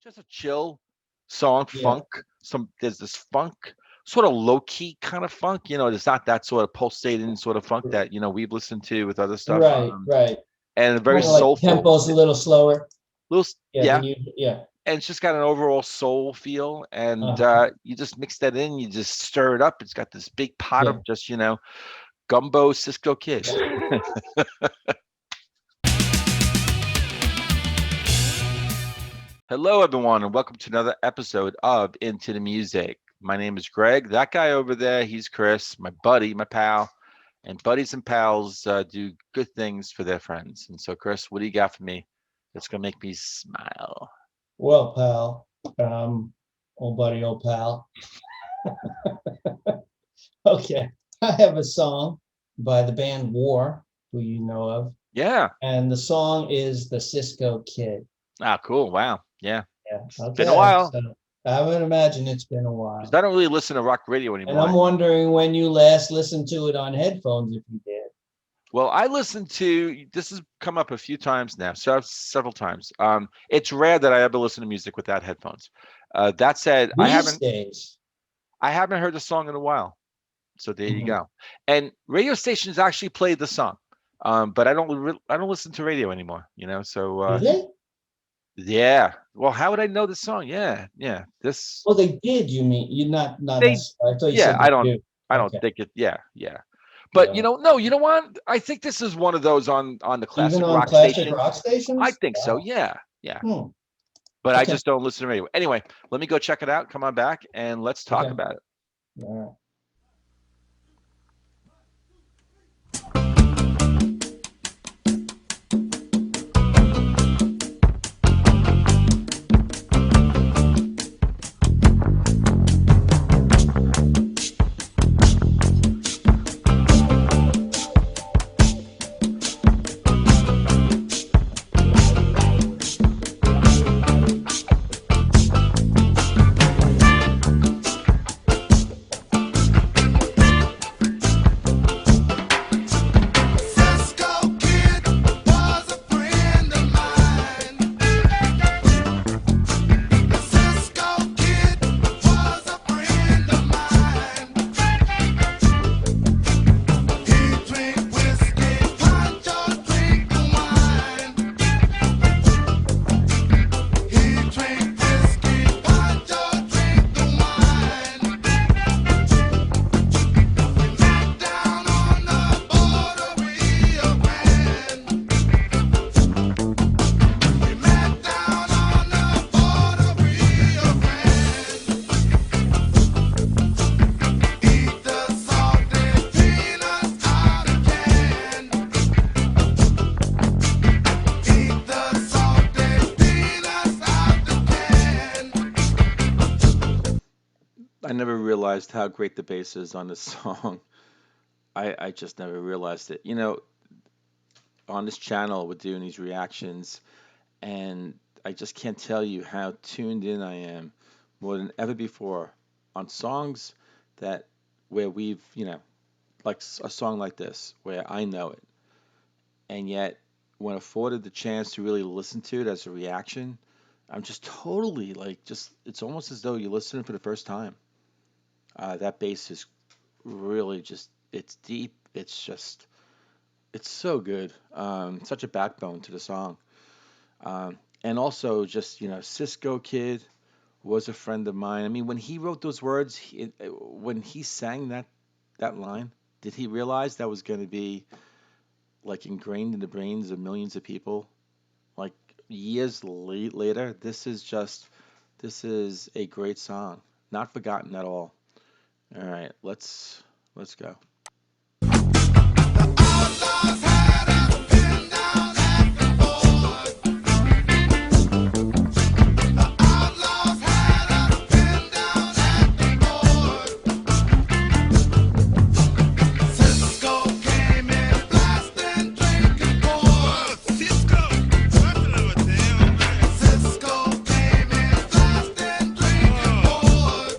just a chill song, Yeah. funk. There's this funk, sort of low key kind of funk. There's not that sort of pulsating sort of funk that we've listened to with other stuff. Right, right. And very Kind of like soulful. tempo's a little slower. Little, Yeah, yeah, than you. Yeah. and it's just got an overall soul feel, and Uh-huh. you just mix that in, you just stir it up. It's got this big pot Yeah. of just gumbo Cisco Kid. Hello, everyone, and welcome to another episode of Into the Music. My name is Greg. That guy over there, he's Chris, my buddy, my pal. And buddies and pals do good things for their friends. And so, Chris, what do you got for me that's going to make me smile? Well, pal, um, old buddy, old pal. Okay, I have a song by the band War, who you know of, Yeah. and the song is the Cisco Kid. Ah, cool. Wow. Yeah. Yeah. It's been a Okay. while So I would imagine it's been a because while, I don't really listen to rock radio and anymore. I'm wondering when you last listened to it on headphones, if you did. Well, I listen to this has come up a few times now, several times. It's rare that I ever listen to music without headphones. That said, I These haven't days. I haven't heard the song in a while. So there you Mhm. go. And radio stations actually play the song, but I don't listen to radio anymore. So Do they? yeah. Well, how would I know the song? Yeah, yeah. This Oh, they did. You mean you not they necessarily? I thought you yeah. said I they don't do. I don't Okay. think it. Yeah, yeah. But Yeah. no, you know what? I think this is one of those on the Even classic on rock classic stations. rock I stations? think so. Wow. Yeah, yeah. Hmm. But I Okay. just don't listen to radio. Anyway, let me go check it out. Come on back and let's talk Okay. about it. All right. Cisco Kid was a friend of mine. Cisco Kid was a friend of mine. He drink whiskey, Pancho drink the wine. He drink whiskey, Pancho drink the wine. We met down on the border, Rio Grande. We met down on the border, Rio Grande. Eat the salted peanuts out of can. Eat the salted peanuts out the can. I never realized how great the bass is on this song. I just never realized it. On this channel, we're doing these reactions, and I just can't tell you how tuned in I am more than ever before on songs that where we've, like a song like this, where I know it, and yet when afforded the chance to really listen to it as a reaction, I'm just totally like, just it's almost as though you're listening for the first time. That bass is really just, it's deep. It's so good. Such a backbone to the song. And also just, Cisco Kid was a friend of mine. I mean, when he wrote those words, when he sang that line, did he realize that was going to be like ingrained in the brains of millions of people? Like years later, this is a great song, not forgotten at all. All right, let's go. Outlaws had a pin down at the fort. The outlaws had a pin down at the fort. Cisco came in blasting, drinking port. Cisco came in blasting, drinking port.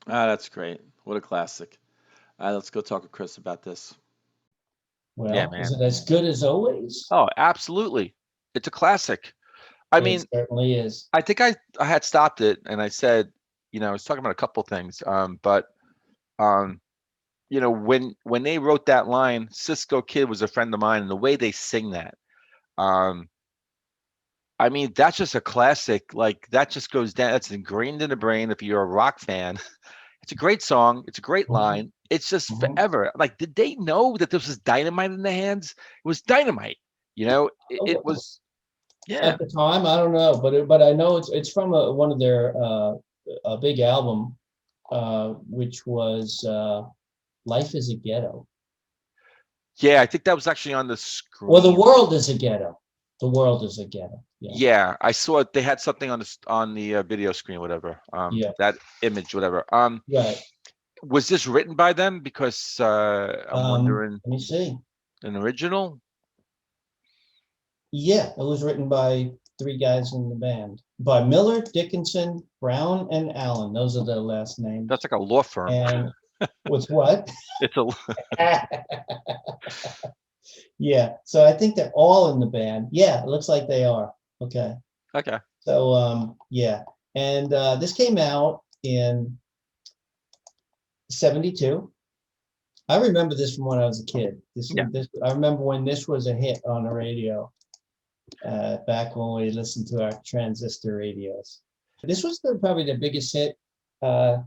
Ah, that's great. What a classic. Let's go talk to Chris about this. Yeah, Well, is man. it as good as always? Oh, absolutely. It's a classic. I It mean, certainly is. I think I had stopped it and I said, I was talking about a couple things. But um, when they wrote that line, Cisco Kid was a friend of mine, and the way they sing that, um, I mean, that's just a classic. Like that just goes down. That's ingrained in the brain. If you're a rock fan, it's a great song. It's a great Mhm, line. It's just mhm. forever. Like, did they know that this was dynamite in their hands? It was dynamite. It Oh, was. Yeah. at the time, I don't know, but I know it's from one of their a big album, which was Life is a Ghetto. Yeah, I think that was actually on the Well, the screen. world is a ghetto. The world is a ghetto. Yeah, Yeah, I saw it. They had something on the video screen, whatever. yeah, That image, whatever. right. Was this written by them? Because I'm wondering, Let me see. an original? Yeah, it was written by three guys in the band, by Miller, Dickinson, Brown, and Allen. Those are their last That's names. like a law firm. And with what? It's a Yeah, so I think they're all in the band. Yeah, it looks like they are. Okay. okay. So yeah. And this came out in 72. I remember this from when I was a kid. Yeah. I remember when this was a hit on the radio, back when we listened to our transistor radios. This was probably the biggest hit. Uh,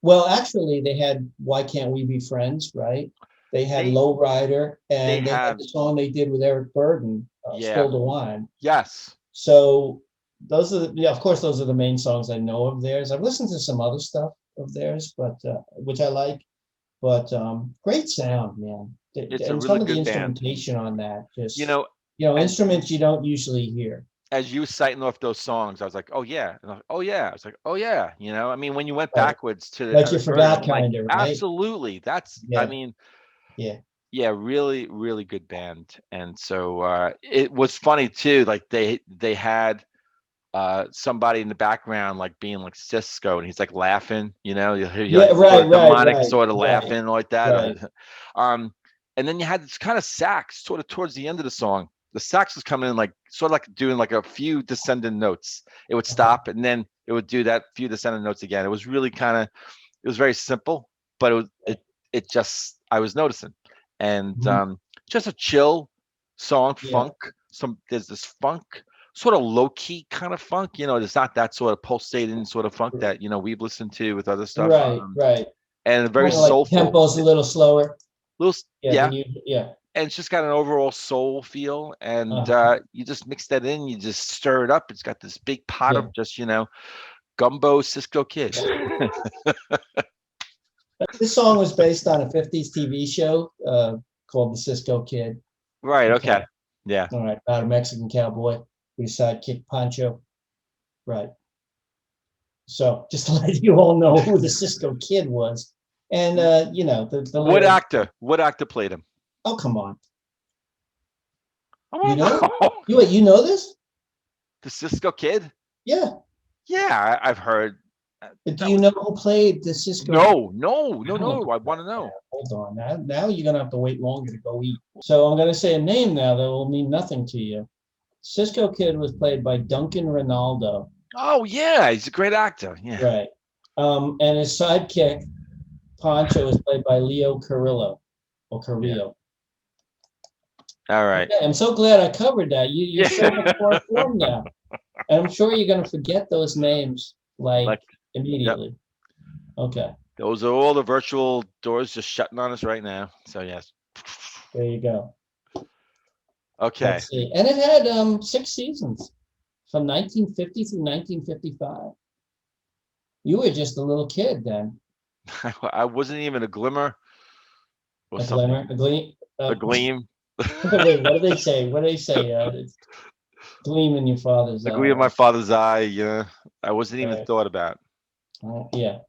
well, actually, they had "Why Can't We Be Friends," right? They had They "Lowrider," they and they had have, the song they did with Eric Burden, yeah. "Still the Wine." Yes. So those are yeah, of course, those are the main songs I know of theirs. I've listened to some other stuff of theirs, but which I like. But great sound, man. It's a And really some of the good band. instrumentation on that, You just know, as instruments you don't usually hear. as you citing off those songs, I was like, oh yeah, and I was like, oh yeah, I was like, oh yeah. I mean, when you went Right. backwards to Like you Eric Burden, forgot, I'm like, kind of, right? absolutely. I Yeah, mean, yeah. yeah, really, really good band. And so it was funny too. Like they had somebody in the background like being like Cisco, and he's like laughing. You hear Yeah, like sort right, of right, demonic, right, sort of right, laughing like that. right. Um, and then you had this kind of sax sort of towards the end of the song. The sax was coming in like sort of like doing like a few descending notes. It would Uh-huh. stop and then it would do that few descending notes again. It was really kind of, it was very simple, but it just, I was noticing. And Mhm. just a chill song, Yeah, funk. There's this funk, sort of low key kind of funk. There's not that sort of pulsating sort of funk that we've listened to with other stuff. right, right. And very Kind of like soulful. tempo's a little slower. Little, Yeah, yeah, then you, yeah. and it's just got an overall soul feel, and Uh-huh. you just mix that in, you just stir it up. It's got this big pot Yeah. of just gumbo Cisco Kid. This song was based on a 50s TV show called The Cisco Kid. Right. Okay. Okay. Yeah. All right. About a Mexican cowboy whose sidekick Pancho. Right. So just to let you all know who the Cisco Kid was. And the What lyric. actor? What actor played him? Oh, come on. I You want to know? know. You know this? The Cisco Kid? Yeah. Yeah, I've heard. But do That you was know who played the Cisco Kid? no, no, no, Oh, no. I want to know. hold on. Now you're gonna have to wait longer to go eat. So I'm gonna say a name now that will mean nothing to you. Cisco Kid was played by Duncan Ronaldo. Oh yeah, he's a great actor. Yeah. Right. And his sidekick, Pancho, is played by Leo Carrillo or Yeah. Carrillo. All right. Okay, I'm so glad I covered that. You're Yeah. so much more informed now. And I'm sure you're gonna forget those names like Like, immediately. Okay, those are all the virtual doors just shutting on us right now. So yes. there you go. Okay. Let's see. And it had 6 seasons from 1950 through 1955. You were just a little kid then. I wasn't even a glimmer or A something. glimmer, a gleam. A gleam. Wait, what do they say? What do they say? It's gleam in your father's The eye. gleam of my father's eye. Yeah. I wasn't even Right. thought about. Yeah.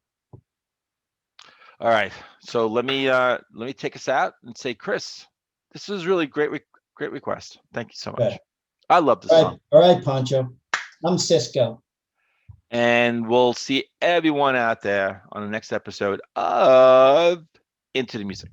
All right. So let me take us out and say, Chris, this was really great request. Thank you so much. Okay. I love the All song. right, all right, Pancho. I'm Cisco. And we'll see everyone out there on the next episode of Into the Music.